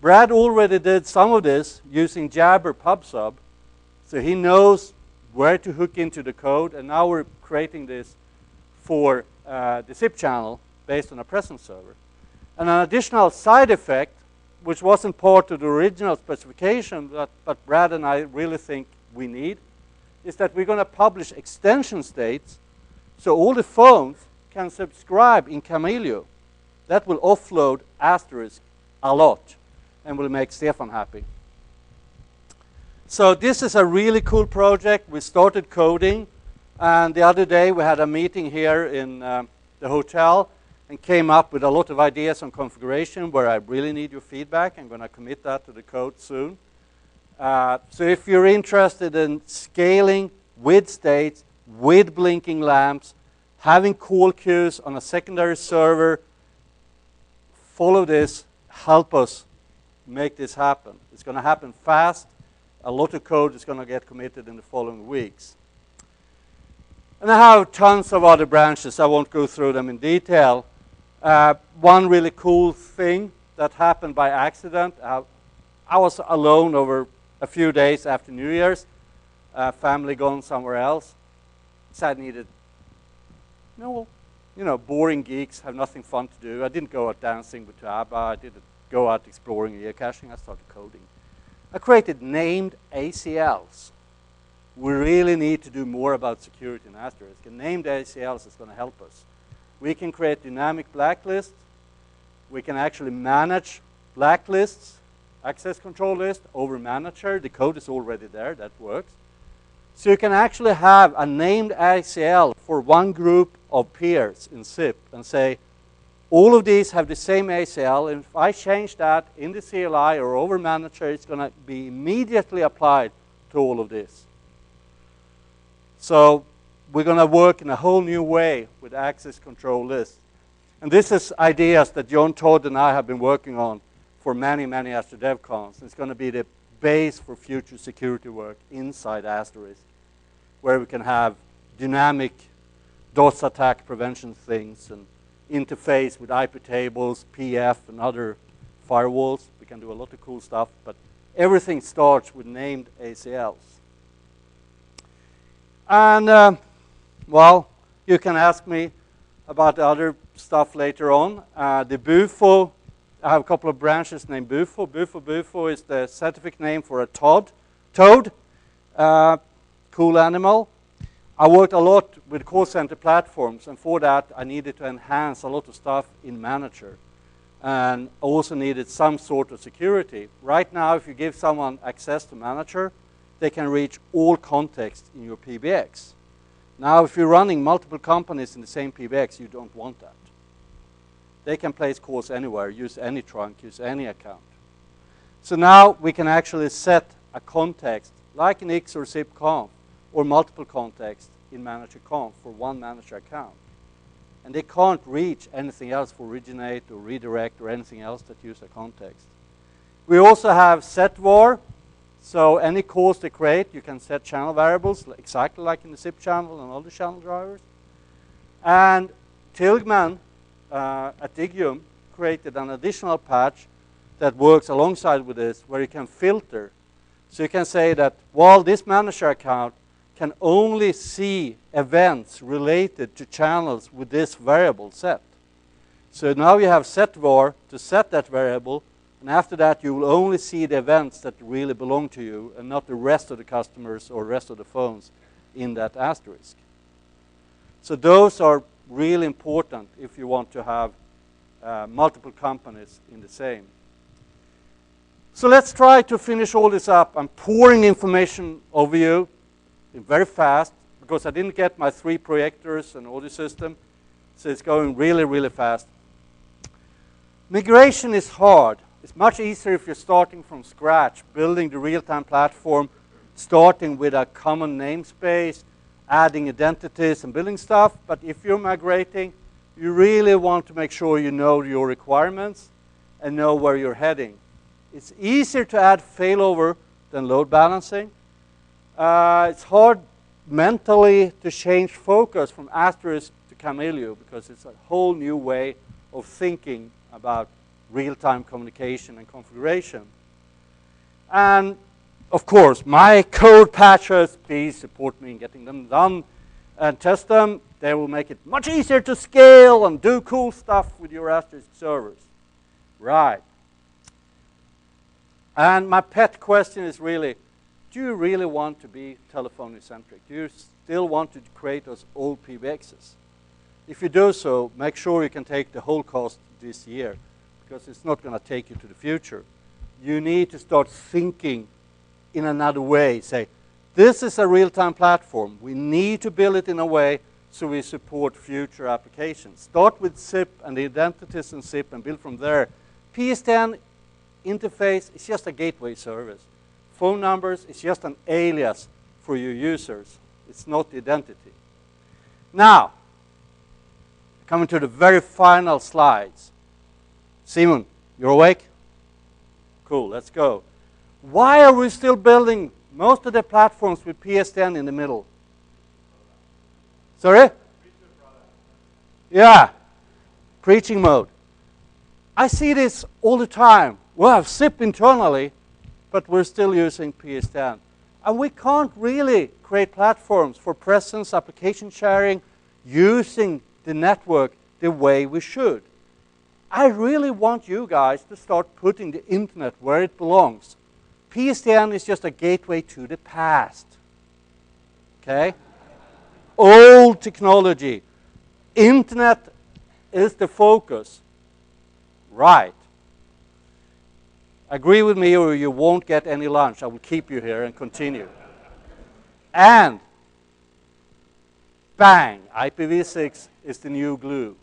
Brad already did some of this using Jabber PubSub, so he knows where to hook into the code, and now we're creating this for the zip channel based on a presence server. And an additional side effect, which wasn't part of the original specification, but Brad and I really think we need, is that we're going to publish extension states so all the phones can subscribe in Camelio. That will offload Asterisk a lot and will make Stefan happy. So this is a really cool project. We started coding, and the other day we had a meeting here in the hotel and came up with a lot of ideas on configuration where I really need your feedback. I'm going to commit that to the code soon. So if you're interested in scaling with states, with blinking lamps, having call queues on a secondary server, follow this, help us make this happen. It's going to happen fast. A lot of code is going to get committed in the following weeks. And I have tons of other branches. I won't go through them in detail. One really cool thing that happened by accident, I was alone over a few days after New Year's, family gone somewhere else. So I needed, boring geeks have nothing fun to do. I didn't go out dancing with ABBA. I didn't go out exploring geocaching. I started coding. I created named ACLs. We really need to do more about security in Asterisk. And named ACLs is going to help us. We can create dynamic blacklists. We can actually manage blacklists, access control list over manager. The code is already there. That works. So you can actually have a named ACL for one group of peers in zip and say, all of these have the same ACL, and if I change that in the CLI or over manager, it's going to be immediately applied to all of this. So we're going to work in a whole new way with access control lists. And this is ideas that John Todd and I have been working on for many, many AstriDevCons. It's going to be the base for future security work inside Asterisk, where we can have dynamic DOS attack prevention things and interface with IP tables, PF, and other firewalls. We can do a lot of cool stuff, but everything starts with named ACLs. And, well, you can ask me about the other stuff later on. The BUFO, I have a couple of branches named BUFO. BUFO is the scientific name for a toad. Cool animal. I worked a lot with call center platforms, and for that I needed to enhance a lot of stuff in Manager. And I also needed some sort of security. Right now, if you give someone access to Manager, they can reach all context in your PBX. Now, if you're running multiple companies in the same PBX, you don't want that. They can place calls anywhere, use any trunk, use any account. So now we can actually set a context, like in X or zipconf, or multiple contexts in manager.conf for one manager account. And they can't reach anything else for originate or redirect or anything else that use a context. We also have setvar. So any calls they create, you can set channel variables, exactly like in the zip channel and all the channel drivers. And Tilgman at Digium created an additional patch that works alongside with this, where you can filter. So you can say that, while this manager account can only see events related to channels with this variable set. So now you have setvar to set that variable, and after that you will only see the events that really belong to you and not the rest of the customers or rest of the phones in that asterisk. So those are really important if you want to have multiple companies in the same. So let's try to finish all this up. I'm pouring information over you very fast because I didn't get my 3 projectors and audio system. So it's going really, really fast. Migration is hard. It's much easier if you're starting from scratch, building the real-time platform, starting with a common namespace, adding identities and building stuff. But if you're migrating, you really want to make sure you know your requirements and know where you're heading. It's easier to add failover than load balancing. It's hard mentally to change focus from Asterisk to Camelio because it's a whole new way of thinking about real-time communication and configuration. And of course, my code patchers, please support me in getting them done and test them. They will make it much easier to scale and do cool stuff with your Asterisk servers. Right. And my pet question is really, do you really want to be telephony-centric? Do you still want to create those old PBXs? If you do so, make sure you can take the whole cost this year, because it's not going to take you to the future. You need to start thinking in another way. Say, this is a real-time platform. We need to build it in a way so we support future applications. Start with SIP and the identities in SIP and build from there. PS10 interface is just a gateway service. Phone numbers is just an alias for your users. It's not identity. Now, coming to the very final slides. Simon, you're awake? Cool, let's go. Why are we still building most of the platforms with PS10 in the middle? Sorry? Yeah, preaching mode. I see this all the time. We have SIP internally, but we're still using PS10. And we can't really create platforms for presence, application sharing, using the network the way we should. I really want you guys to start putting the internet where it belongs. PS10 is just a gateway to the past. Okay? Old technology. Internet is the focus. Right. Agree with me or you won't get any lunch. I will keep you here and continue. And bang, IPv6 is the new glue.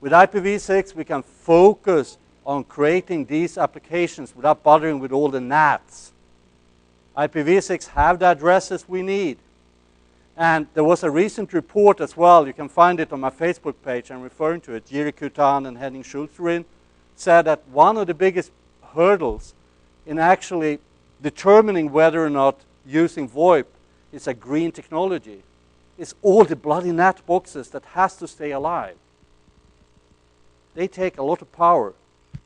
With IPv6, we can focus on creating these applications without bothering with all the NATs. IPv6 have the addresses we need. And there was a recent report as well. You can find it on my Facebook page. I'm referring to it. Jiri Kutan and Henning Schulzerin said that one of the biggest hurdles in actually determining whether or not using VoIP is a green technology is all the bloody NAT boxes that has to stay alive. They take a lot of power.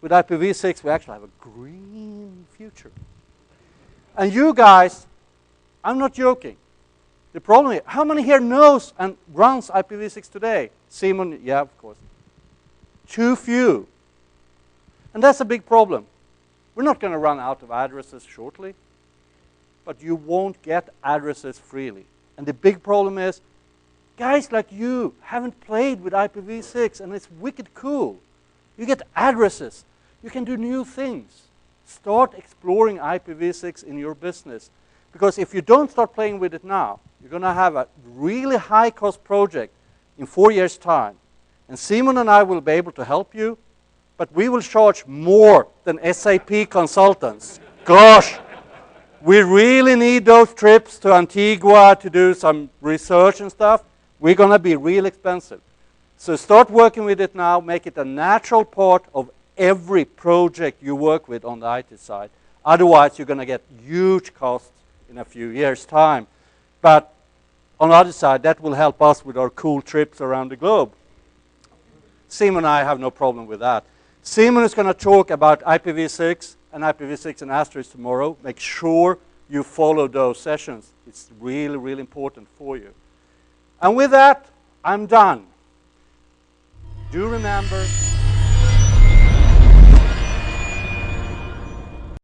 With IPv6, we actually have a green future. And you guys, I'm not joking. The problem is, how many here knows and runs IPv6 today? Simon, yeah, of course. Too few. And that's a big problem. We're not going to run out of addresses shortly, but you won't get addresses freely. And the big problem is, guys like you haven't played with IPv6, and it's wicked cool. You get addresses. You can do new things. Start exploring IPv6 in your business. Because if you don't start playing with it now, you're going to have a really high-cost project in 4 years' time. And Simon and I will be able to help you, but we will charge more than SAP consultants. Gosh, we really need those trips to Antigua to do some research and stuff. We're going to be real expensive. So start working with it now. Make it a natural part of every project you work with on the IT side. Otherwise, you're going to get huge costs in a few years' time. But on the other side, that will help us with our cool trips around the globe. Simon and I have no problem with that. Simon is going to talk about IPv6 and IPv6 and Asterisk tomorrow. Make sure you follow those sessions. It's really, really important for you. And with that, I'm done. Do remember,